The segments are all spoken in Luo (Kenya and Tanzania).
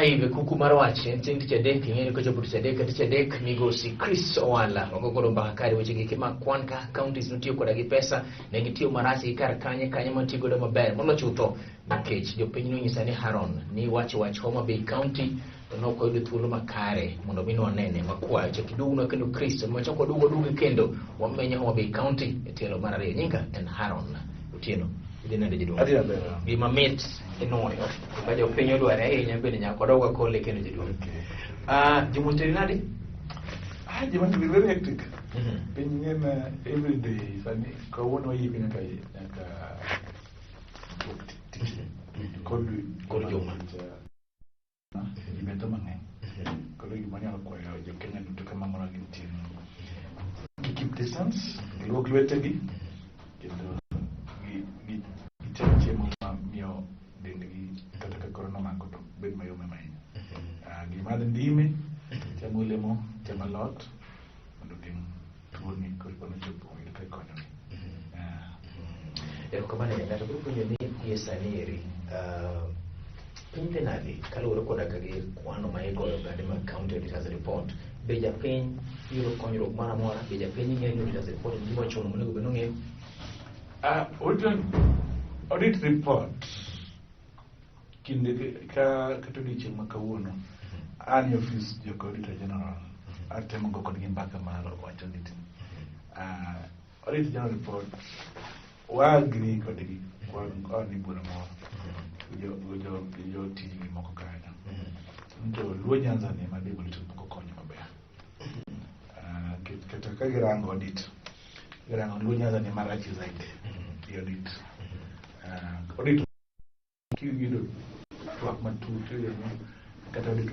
Lolwe Kuku Mar Wach en chieng tich adek ing'eyo ko chopo tich adek migosi Chris Owala ogogoro mbaka kare weche gi ma kwan ka counties notiyo koda gi pesa ne gitiyo marach gi kar kanye mantiyo godo maber molo chutho nikech jopiny nonyisa ni Haron ni wach Homa-bay County to nokoyudo thuolo makare mondo mi nonene makwayo chak iduogno kendo Chris machako duogo kendo wamenyo Homa-bay County e tielo mar ariyo nyinga en Haron Otieno gima mit inoyo ka jopiny odware ahinya bende nyaka odogwa kole kendo jaduong' jomoteri nade? Jomoteri very hectic. Piny ng'en every day sani kawuono wayipi nyaka kod juma ibeto mang'eny koro gima nyalo kwayo jokenya duto kama moro gintie keep distance, giluok lwetegi kendo gicham chiemo mamiyo dendgi kata ka korona omako to bed mayom ahinya. Gimadh ndime, cham olemo, cham alot mondo geng' tuoni kono chopo oyud ka ikonyogi. Erokamano ng'ato biro puonjo ni gie sani eri piny dhi nade kaluwore koda gi kwano ma igoyo gande mag county auditors report. Be japiny yudo konyruok moro amora? Be japiny ng'eyo ni auditors report en gima ochuno monego bed nong'eyo? Audit report kinde kata odiochieng' ma kawuono an e office joka Auditor General atemo go kodgi mbaka mar wacho ni Auditor General report waagri kodgi kwan ibura moro jo tijgi moko kanyo to Luo Nyanza ni ma dibuli to moko konyo maber kata ka girango audit Luo Nyanza ni marach zaidi di audit audit kiwido twak matut kata audit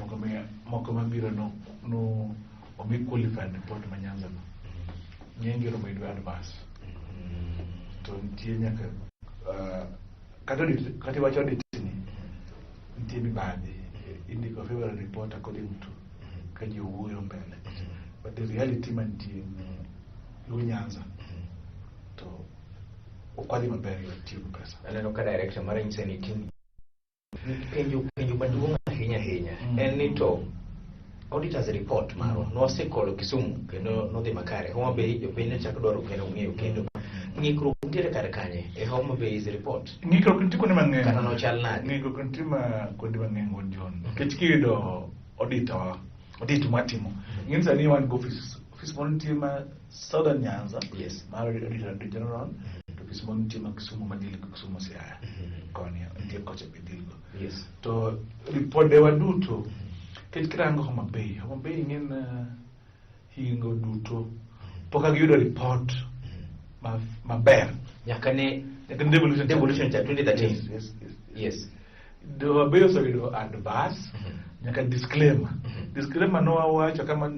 moko mabiro no omi qualified report ma Nyanza no nyingi romo idwa advance to nitie nyaka kata wacho audit ni nitie mibadhi indiko favorable report according to ka ji owuoyo mbele but the reality mantie Luo Nyanza to okwadhi maber tiyo gi pesa. Aneno ka director mar nyise ni penjo maduong' ahinya en ni to auditors report maro nosekolo Kisumu kendo nodhi makare. Homa-bay jopiny ne chako dwaro kendo ng'eyo kendo ng'ikruok nitiere kar kanye e Homa-bay report? Ng'ikruok nitie kuonde mang'eny kata nochal nade? Ng'ikruok nitie kuonde mang'eny wuon John nikech kiyudo audit mwatimo ng'in sani wan go office moro nitie ma Southern Nyanza mar Auditor General to office moro nitie ma Kisumu ma deal gi Kisumu Siaya koni nitie kocha be deal go to report dewa duto kech kirango Homa-bay ng'in hingo duto pok agiyudo report maber nyaka ne devolution cha 2013. Yes. Homa-bay oseyudo advance nyaka disclaimer no wawacho kama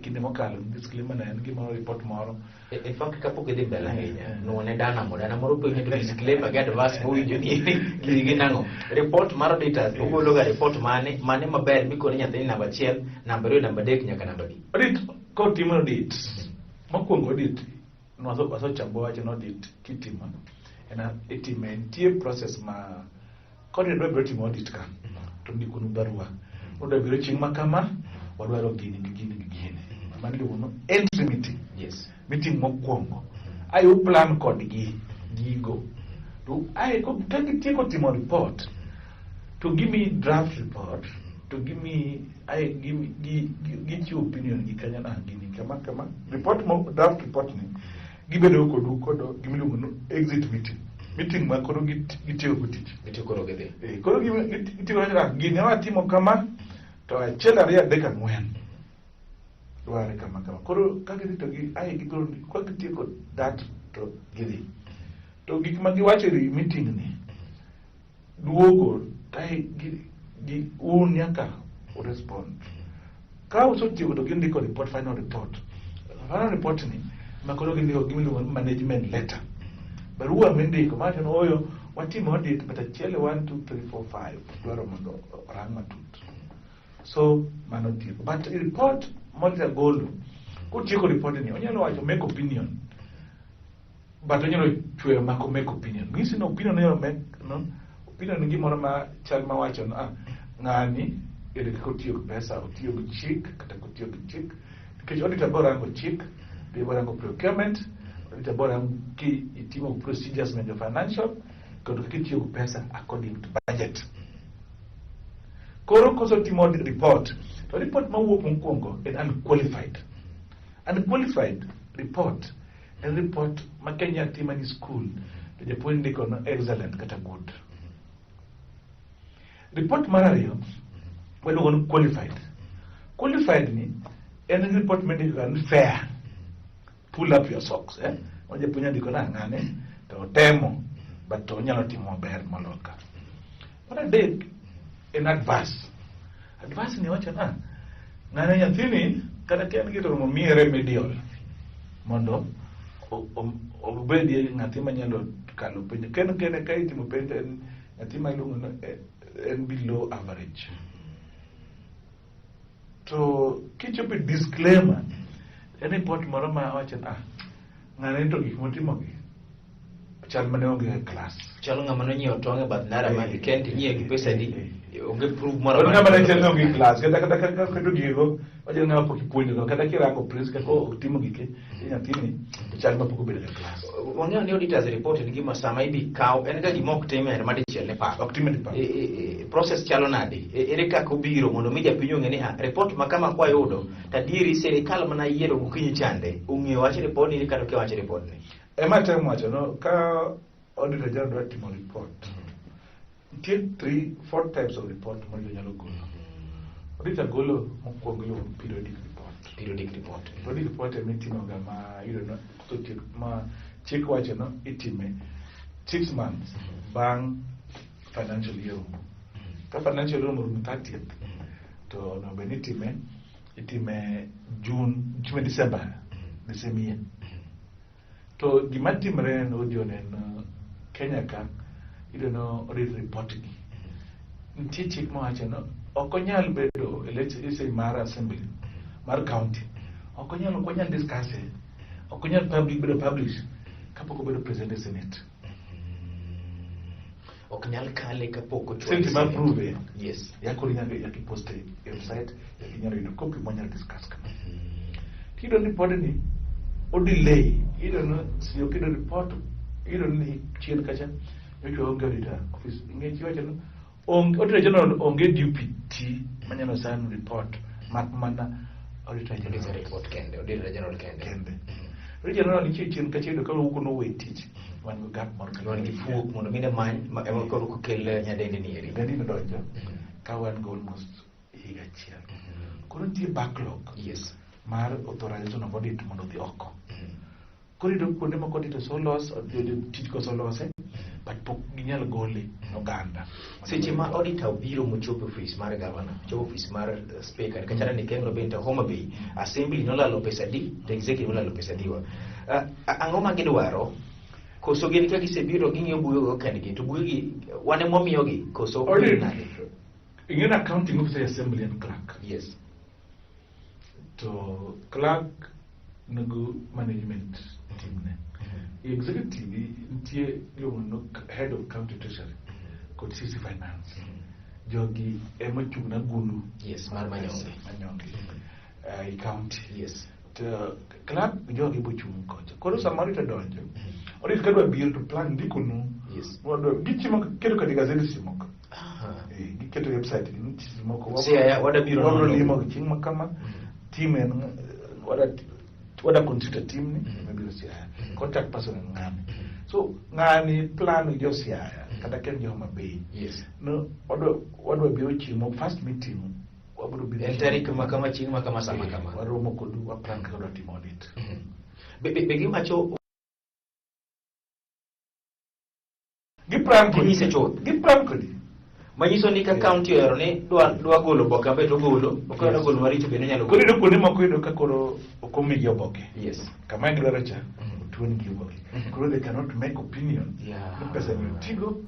kinde mokalo disclaimer na en gima report moro in fact kapok idhi mbele ahinya nuone dana moro penjo to disclaimer gi advance mowinjo ni gi nang'o report mar auditors ogolo ga report mane maber mikone nyathini namba 1 namba 2 namba 3 nyaka namba 2 audit ko timo audit mokwongo audit waso chambo wacho no audit kitimo itime nitie process ma kodi dwa timo audit ka to ndikonu barua odwa biro chieng' ma kama wadwaro gini mano iluongo entry meeting. Meeting mokwongo ayo plan kod gigo to ka gitieko timo report to give me draft report to give me opinion gi kanya na gini kama report mo draft report ni gibedo kod gimiluongo no exit meeting ma koro gitiyo go tich koro gidhi koro gitiyo gini watimo kama to achiel ariyo adek ang'wen dware kama koro ka gidhi to gibiro ka gitieko that to gidhi to gik ma giwacho e meeting ni duogo un nyaka respond ka usetieko to gindiko report final report ni ma koro gindiko gimiluongo management letter barua mindiko macho no oyo watimo audit but achiel 1 2 3 4 5 dwaro mondo orang matut so mano tieko but report moja golo kutieko report ni onyalo wacho make opinion but onyalo chweyo mako make opinion means no opinion onyalo make no opinion ni gimoro ma chal ma wacho ng'ani ere kaka otiyo gi pesa, otiyo gi chik kata otiyo gi chik, nikech auditor biro rango chik, biro rango procurement, auditor biro rango ki itimo procedures mejo financial, kendo kaka itiyo gi pesa according to budget. Koro koso timo report, to report mawuok mokwongo en unqualified. Unqualified report en report ma Kenya timo ni school, to japuonj ndiko no excellent kata good. Report mar ariyo waluongo ni qualified. Qualified ni en report mendiko ni fair. Pull up your socks, ma japuonj ndiko na ng'ane to otemo but to onyalo timo maber moloyo ka. Mar adek en advice. Advice ni wacho na ng'ane nyathini kata ka en gi romo miye remedial mondo obedie ng'athi manyalo kalo penjo. Ken ka itimo penjo en nyathi ma iluongo no en below average. To kichopo disclaimer en report moro ma wacho ng'ane to gik motimo gi chal mane onge e class, chalo ng'ama nonyiewo tong' e bath ndara ma kende nyiewo gi pesa di onge proof moro ng'ama ne chal onge class kata kendo gigo wajo ng'ama pok ipuonjo kata kirango prince kaka otimo gike nyathini to chal ma pok obedo e class. Wang'eyo ni auditors report en gima sama ibi kaw en ga gima ok time ma dichiel ne pa ok time ne pa process chalo nade ere kaka obiro mondo mi japiny ong'e ni report ma kama kwa yudo tadieri sirikal mana yiero gokinyi chande ong'eyo wach report ni kata ke wach report ni ema temo wacho no ka auditor general dwa timo report. Nitie 3-4 types of report ma nyalo golo. Auditor golo mokwongo iluongo periodic report. Periodic report. Periodic report emitimo ga ma yudo ma chik wacho no itime 6 months bang financial year. Ka financial year rumo 30th to no benitime itime December the same year. To gima timre no onen Kenya ka idono audit report gi. Nitie chik ma wacho no ok onyal bedo election mar assembly mar county. Ok onyal discuss, ok onyal publish kapok obedo president e senate. Ok nyal kale kapok ochwal senate ma approve. Yes. Yako yaki post e website yaki nyalo yudo copy mo nyalo discuss kama. Kido report ni o delay idono siyo kido report idono ni chien kacha yocho onge auditor office ingechi wacho no auditor general onge deputy manyalo sign report mana auditor general report kende auditor general kende auditor general ni chien kacha ido ka wuok no we tich wan go gap mor kan gi fuok mondo mine many ema koro ko kel nyadendi ni eri gandi no donjo ka wan go almost higa achiel koro nitie backlog. Yes. Mar authorization of audit mondo dhi oko. Korido kuonde moko audit olos tich kosolose but pok ginyal gole oganda. Seche ma auditor obiro mochopo office mar governor, chopo office mar speaker kachana ni Chenro bente Homa-bay, assembly nolalo pesa di, to executive nolalo pesa diwa. Ang'o ma gidwaro? Koso gin ka gisebiro ging'iyo buyo go kendgi to buyo gi wane momiyo gi koso nade? Ing'en accounting officer assembly and clerk. Yes. To clerk nego management team ne. Executive nitie no head of county treasury kod CC finance. Jogi ema chung na gulu. Yes, mar manyonge. I county. Yes. To clerk jogi bo chung kocha. Koro samari to donjo. Ori kadwa biro to plan ndiko no. Yes. Wado gichimo keto ka gazeti simoko. Giketo website ni simoko. Wada biro no limo chieng makama. Team and what a consider team maybe contact person ngani. So ngani plan just here kata ken Homa-bay. Yes. No what will be ochimo first meeting wabudu bi entari kama chieng makama sama kama waromo kodu wa plan ka team audit. Begi macho gipran kodi manyiso ni ka county ero ni dwa golo boke abe to golo okoro golo maricho bende nyalo golo kodi kuonde moko yudo ka koro okomi gi oboke. Yes. Kama gidwaro cha tuon gi oboke koro they cannot make opinion. Yeah. Pesa ni tigo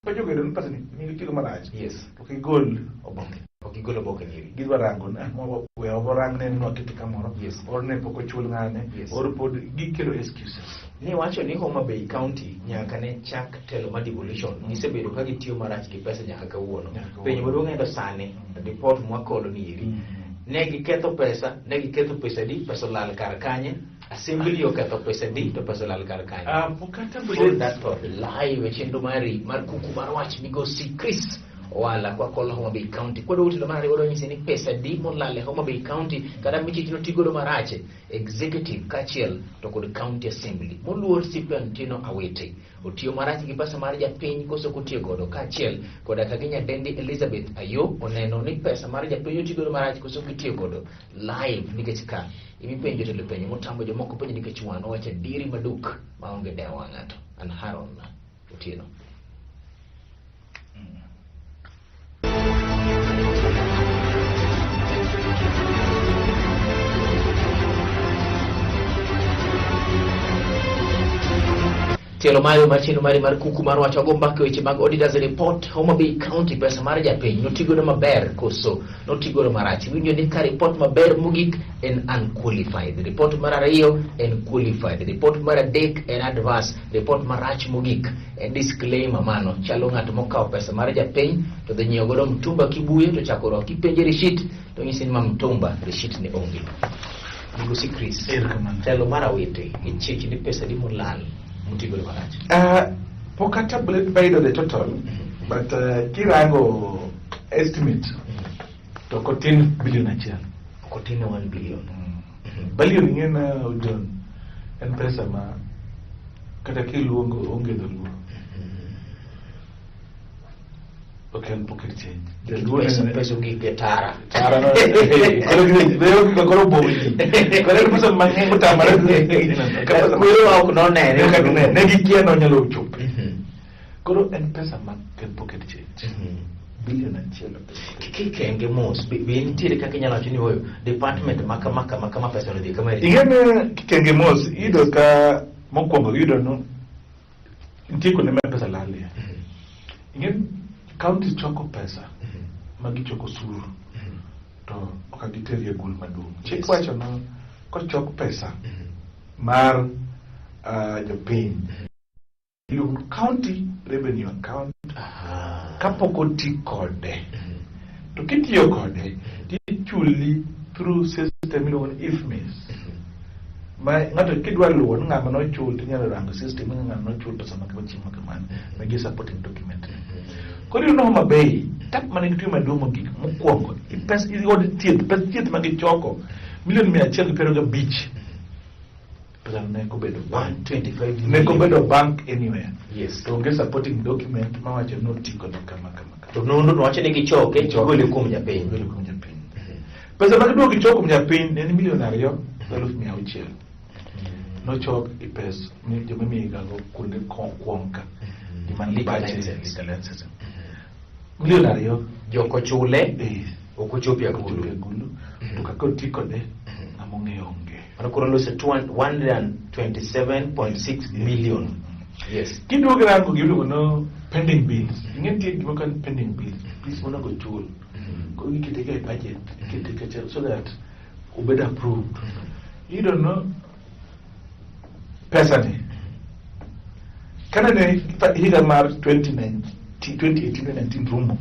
pacho gedo ni pesa ni kilo marach. Yes. Okay, gold oboke. Okay, golo boke ni. Gidwa rango na mo we oborang ne no kiti kamoro. Yes. Or ne poko chul ngane. Yes. Or pod gikelo excuses. Ni wacho ni Homa-bay County nyaka ne chak telo ma devolution gisebedo ka gitiyo marach gi pesa nyaka kawuono. Penyo maduong' endo sani report mwakolo ni iri. Ne giketho pesa di, pesa olal kar kanye. Assembly oketho pesa di to pesa olal kar kanye. Pokata Full that for live e chenro mari mar Kuku Mar Wach migosi Chris wala kwa kola Homa-bay County kwa doti lomari wado nyisi ni pesa di molale Homa-bay County kada michi tino tigodo marache executive kachiel to kod county assembly moluor Sipian Tino Awete otiyo marache ki pesa mar japiny koso kotiyo godo kachiel koda kaginya dendi Elizabeth Ayo oneno ni pesa mar japiny otigodo marache koso kitiyo godo live nikech ka imipenjo tele penyo motambo jomoko penjo nikech wan owache diri maduk maonge dewa ng'ato an Haron Otieno. Tielo mayo machino mari mar Kuku Mar Wach ogo mbake weche mag Auditors report Homa-bay County pesa mar japiny notigodo maber koso notigodo marach. Winjo ni ka report maber mogik en unqualified, report mar ariyo en qualified, report mar adek en advance, report marach mogik en disclaimer mano chalo ng'ato mokawo pesa mar japiny to dhi nyiewo godo mtumba kibuye to chakoro kipenje receipt to nyisi ni mtumba receipt ne onge. Migosi Chris telo mar Awete ichich ni pesa di molal mutigolo marach. Pokata bedo the total, but kirango estimate to kotin billion achiel. Kotin 1 billion. Billion ngena udon en pesa ma kata kiluongo onge dholuo. Okay, pocket change. Pesa gi getara. Tara no. Veo que koro bowi. Koro pesa mang'eny tamara. Kulo ok no ne. Ne gikia no nyalo chup. Koro en pesa ma pocket change. Billion achiel. Kikenge mos. Be nitiere kaka inyalo wacho ni hoyo department maka pesa no dhi kama iri. Ingene kikenge mos ido ka mokwongo yudo no. Nitie kuonde ma pesa lalie. Ingene county choko pesa magi choko suru to okagiteri e gul maduong'. Chik wacho no kochok pesa mar jopiny iluongo county revenue account kapok oti kode to kitiyo kode tichuli through system iluongo ni IFMIS ma ng'ato kidwa luwo ni ng'ama nochul tinyalo rango system ng'ama nochul pesa makamachieng' makamano magi supporting document. Koro you know Homa-bay tap mane gitiyo maduong' mogik mokwongo pesa iod thieth magichoko milion 175 pesa ne kobedo 125 ne kobedo bank anywhere. Yes. To onge supporting document ma wacho no tiko kama. To nono to wacho ni gichoke gole kuom japiny. Pesa magiduogo gichoko kuom japiny en milion 2,600. No chok i pesa ni joma migago kuonde kuonka. Milion 2 joko chule okochopi agulu to kako tikode among'eyo onge. Ano koro lose 127.6 million. Yes. Kiduogo rango giluongo no pending bills. Ing'e nitie gima kan pending bills. Please monego chul. Koro gikete ga e budget, ikete so that obed approved. You don't know pesa ni kana ne higa mar 2018-19 rumo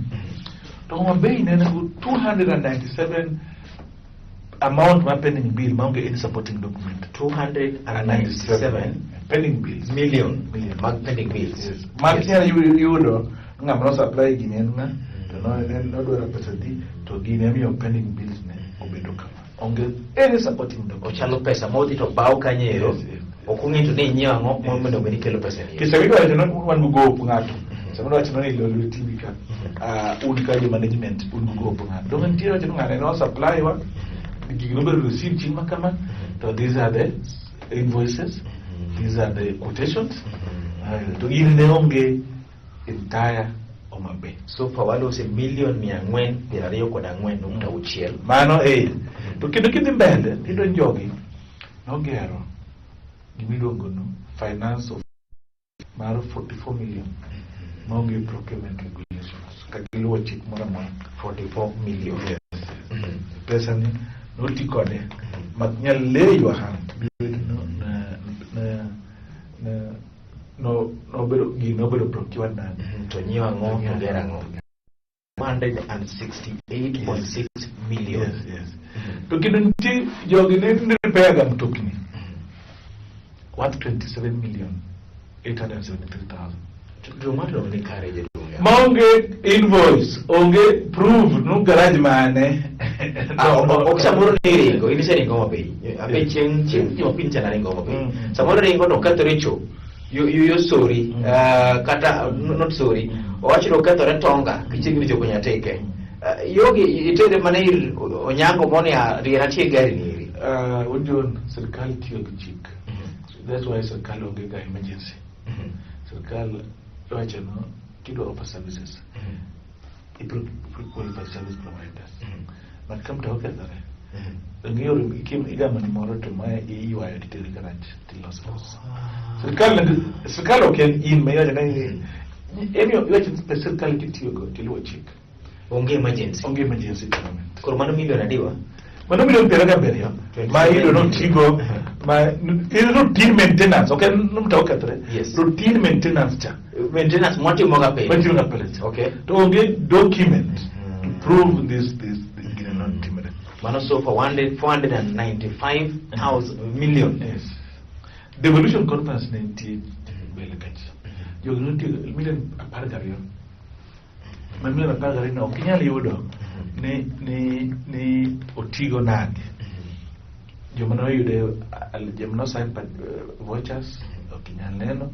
to Homa-bay ne 297 amount ma pending bill maonge any supporting document. 297 pending bills million mag pending bills. Mag tiara yudo ng'ama no supply gini en na to no dwaro pesa di to gini amiyo pending bills ne obedo kama onge any supporting document. Ochalo pesa modhi to bawo kanyero. Okung'eto ni inyiewo ang'o mondo obed ni kelo pesa ni. Kisewinjo wacho ni wan gop ng'ato. Samoro wacho ni Lolwe TV ka un ka management un gop ng'ato. Dong nitie wacho ni ng'ane no supply wa gigno bedo receive chieng' makama to these are the invoices, these are the quotations. To gin ne onge entire Homa-bay. So far walose million 424.6. Mano to kendo kidhi mbele ido njogi nogero gimiluongo no finance of mar 44 million maonge procurement regulations ka giluwo chik moro amora 44 million. Yes. Pesa ni noti kode mak nyal leyo hand no bedo procured na to nyiwa ngo to gera ngo 168.6 million. Yes. To kinti jogi ne repair ga mtokni worth 27,873,000. Do matter of the carriage. Maonge invoice, onge proof no garage mane. Oksamoro ni ringo, ini seri Homa-bay. Ape chieng yo pincha na ringo Homa-bay. Samoro ringo no katrecho. You sorry, kata not sorry. Oachiro katore tonga kichigni jogo nyateke. Yogi itede manir onyango moni a riatie gari ni. Ujon serikali tiyo chik. That's why serikali onge ga emergency. Serikali wacha no kido offer services. People qualified service providers. But come to okay there. Ngiyoro igama ni moro to my EU ayo diteri garage tilos. Serikali okay in mayo na ni emio wacha serikali kitiyo go tiluo chik. Onge emergency government. Koro mano milion adiwa. Mano milion pera gamberi yo. Ma ido no tigo ma ido routine maintenance. Okay, no mtauka tre. Yes. Routine maintenance cha. Maintenance mwati moga pay. Okay. To get document to prove this not timid. Mano so for 495,000 million. Yes. Devolution conference 98 belekach. You know million apargari. Million apargari na okinyali yudo ni otigo nage. Jomano yude jomano sign vouchers okinyaleno.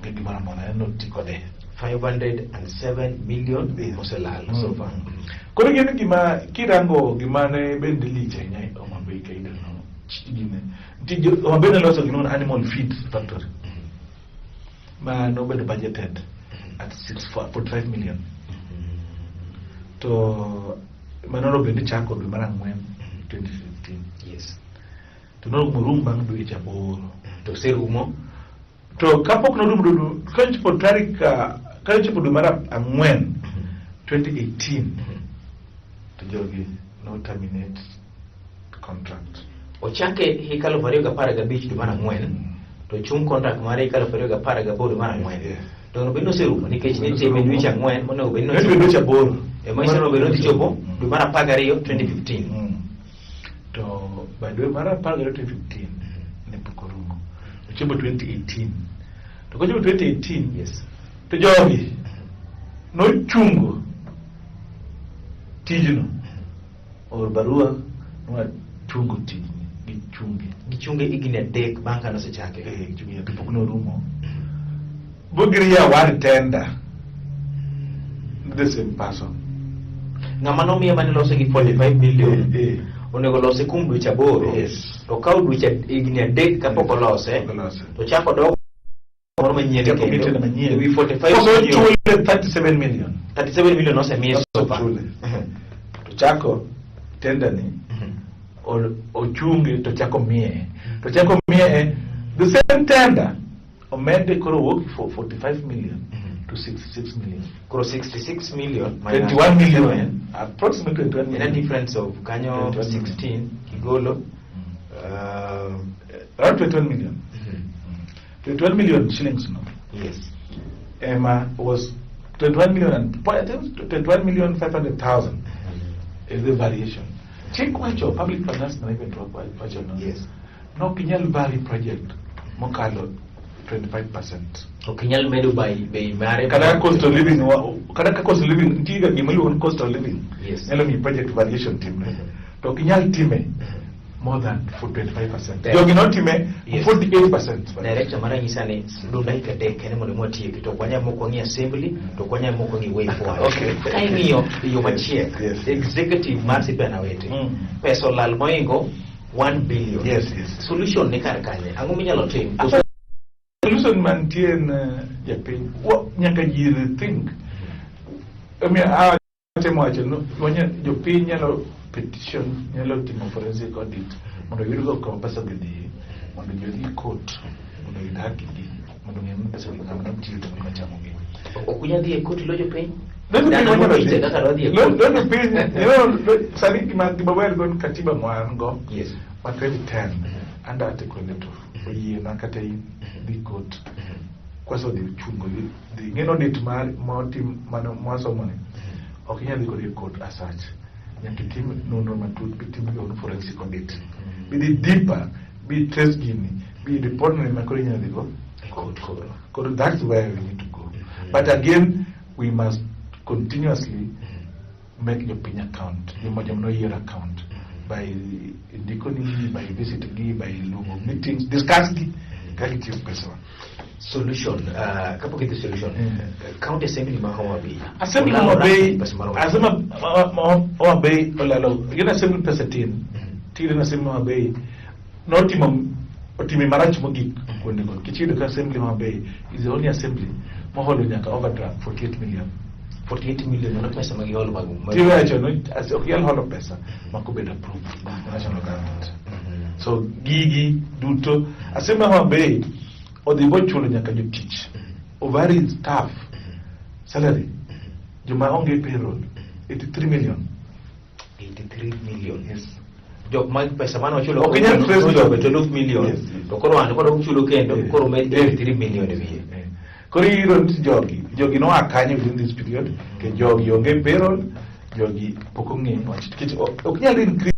Gimana mona tiko de 507 million oselal so far. Koro gini gima kirango gimane bende liche nyai Homa-bay ka ida no chigine. Nti Homa-bay na loso gino animal feed factory. Ma no bende budgeted at 45 million. To manoro bende chako dwe mara 2015. Yes. To no murumba dwe chaboro. To serumo to kapok no dum kanchipo kanchipo dumara angwen 2018 to jogi no terminate contract ochake hikalo variga paraga beach dumara angwen to chung contract mare hikalo variga paraga bodo dumara angwen to no bino seru nikech ni teme dweche angwen mono bino dweche boro e maisha no bino tichopo dumara pagariyo 2015 to by dwe mara pagariyo 2015 ne pokorumo chibo 2018 to ko chibo 2018 yes to jogi no chungo tijno or barua no chungo tijni gichunge igine adek banka no sechake chungi to pokno rumo bogriya war tender the same person ngama no miya mane loso gi 45 million onego lose kum dweche aboro. Yes. To kaw dweche igni adek kapok olose to chako dogo moro manyien kendo wi 45 million 37 million 37 million osemiye so far to chako tender ni ochungi to chako mie the same tender omende koro work for 45 million to 66 million. Koro 66 million 21 million approximately 21 million. In a difference of kanyo 16 kigolo around 21 million. 21 million shillings no. Yes. Emma was 21 million and 21 million 500,000 is the variation. Check what your public finance management work. Yes. No Kinyal Valley project mokalo 25%. Okinyal medu by mare kada cost of living ntiga gimelu on cost of living. Yes. Nelo mi project variation team. To Kinyal time more than for 25%. Yogi not time 48%. Director mara nyisane do like de kene mo mo tie to kwanya mo kwangi assembly to kwanya mo kwangi way forward. Okay. Kaimi yo machie. Yes. Executive marsi pena wete. Peso lal moingo 1 billion. Yes. Solution ne karkanye. Ango minyalo tim. Solution maintain Japan. What nyaka jiri think. I mean, I temo aje no wanya Japan nyalo petition nyalo timo forensic audit. Mondo yudo ko pesa gidi. Mondo yudi court. Mondo yudaki gi. Mondo ngem pesa gidi ngamna mtiyo to machamo gi. Okunya dhi e koti lojo piny. Don't be Sani Kimawer gon katiba mwango. Yes. But 2010 under article leto. Oye na kata the court. Kwaso di chungo di ngeno dit tim mano mwaso mone. Okinya di kodi court as such. Nyakitim no matut bitim yon forensic audit. Be the deeper, be trace gini, be the partner in Makorinya di go court. That's where we need to go. But again, we must continuously make your pin account, your Majamno year account, by Dikoni, by visiting, by meetings, discussing quality of person. Solution. Kapo kiti solution. County Assembly Homa-bay. Assembly Homa-bay. Homa-bay. Olalo. Yena Assembly Pesatin. Tili na Assembly Homa-bay. No timi marach mogi kwende kon. Kichido ka Assembly Homa-bay is the only assembly. Moholo nyaka overdraft 48 million. 48 million na pesa magiholo magu. Tiwa acho no as okiyal holo pesa makubeda approved national government. So gigi duto Assembly Homa-bay or the virtual nyaka you teach. Ovary staff salary. Juma onge payroll 83 million. 83 million. Yes. Job Mike pesa mano chulo. Okenya president 12 million. To koro an koro chulo kendo koro med 83 million ewie. Kori don't jogi no akanye within this period ke jogi onge payroll jogi pokonge wach kiti okenya increase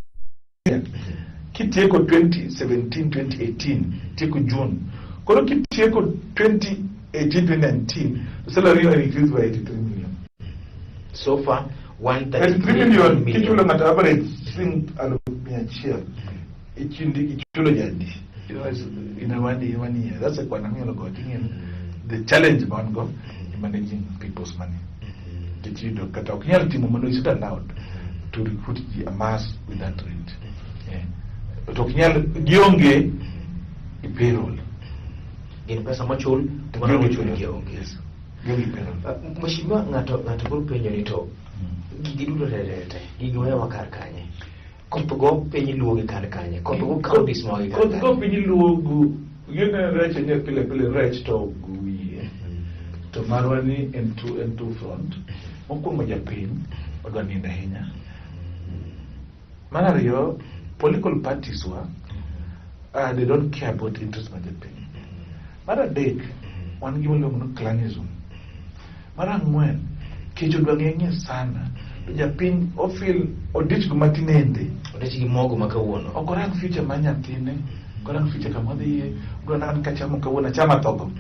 kitieko 2017 2018 tieko June koro kitieko 2018 2019 the salary increased by 83 million so far 133 million kichulo ngata average thing alopia ichulo jadi in a one year that's a kwanamelo got the challenge about go managing people's money. Kichido kata okinyal timo mano is not allowed to recruit a mass with that rate. Okinyal gionge I payroll. In pesa machul tumano chul gionge. Yes. Gionge payroll. Mheshimiwa ngato kuru penyo nito gigidudo rete gigoya wakar kanye. Kotogo penyi luogi kar kanye. Kotogo counties mo gi kar. Kotogo penyi luogu yena reche nye pile reche to guye to marwani in two front mokun majapin odwani nahinya manario political parties wa they don't care about interest majapin maradek wan gimolo no clanism marangwen kicho dwangenye sana japin ofil odich gumatinende odich gimogo makawuono okorang future manyathine korang ficha kamodhi gona kachamo kawona chama togo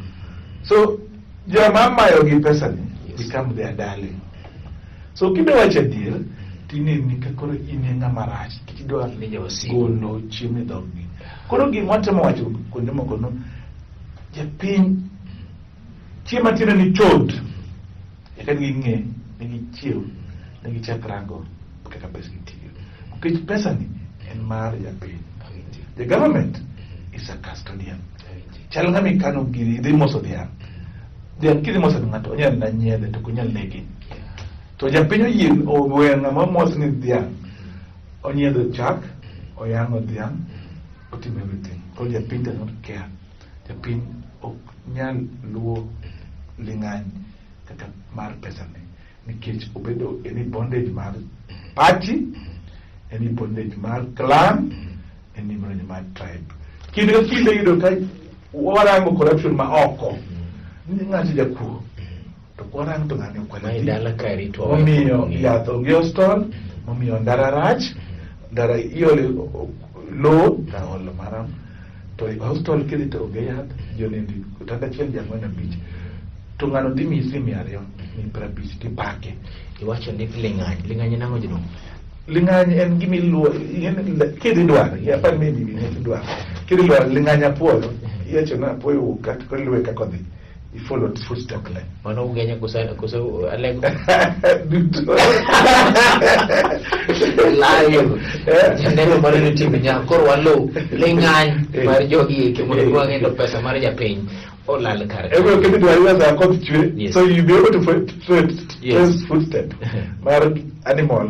so jamama yogi pesa ni become their darling so kido wacha dir tini ni kakoro ine ngamarach kido ni jawasi gono chimi dogi koro gi mwatemo wacho kunde moko no japin chima tino ni chod yakan ginge ni chiu ni chakrango kaka pesa kitiyo ukich pesa ni en mar japin the government is a custodian. Chalangami kano giri the most of them. They are killing most of them. Onya na nyele to kunya legi. To japinyo yin o when na most ni dia. Onya the jack o yang o dia. Put him everything. All japin does not care. Japin o nyal luo lingan kata mar pesa ni kich obedo any bondage mar party, any bondage mar clan, any bondage mar tribe. Kile yido kai warango corruption ma oko ngati jaku to warango to ngani kwa mai dala kairi to momiyo ya to geostol momiyo ndararach ndara iole lo ta wala maram to i hostol kile to geyat jonendi utaka chen jamwana beach to ngano dimi simi ario ni prabis ki pake iwacho ni linganya nango jino linganya en gimi luo kidi dwar ya pa maybe ni dwar kidi dwar linganya polo ya chona poyo ukat ko luwe ka kodhi I followed footstep line mano ugenya kusana kuso alego live jendelo marino timu nya kor wallo linganya mar jogi ke mo ngendo pesa mar japiny o lal kar ego kidi dwar ya ko chwe so you be able to trace footstep mar animal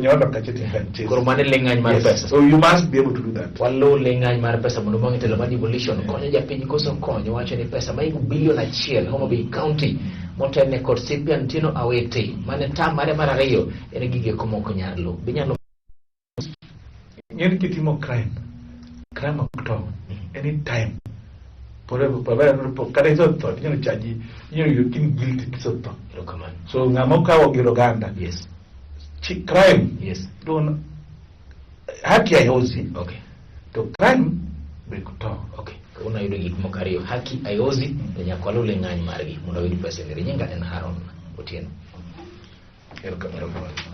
nyono kacheti kanche kormane lengany mar pesa so you must be able to do that wallo lengany mar pesa mondo mangitelo mani evolution konyo japiny koso konyo wacho ni pesa mai bilion achiel Homa-bay County motelne kod Cyprian Tino Awete mane tam mare mar ariyo en gige komoko nyarlo binyalo Nyen kitimo crime okto anytime kada iso thought chaji you can guilty kiso to so ngamo kawo giro ganda yes crime yes don haki ayozi okay to crime be kuto okay una yudo gik moko ariyo haki ayozi to nyaka lule ng'any margi mondo oyud pesa ngere nyinga en Haron Otieno. Erokamano.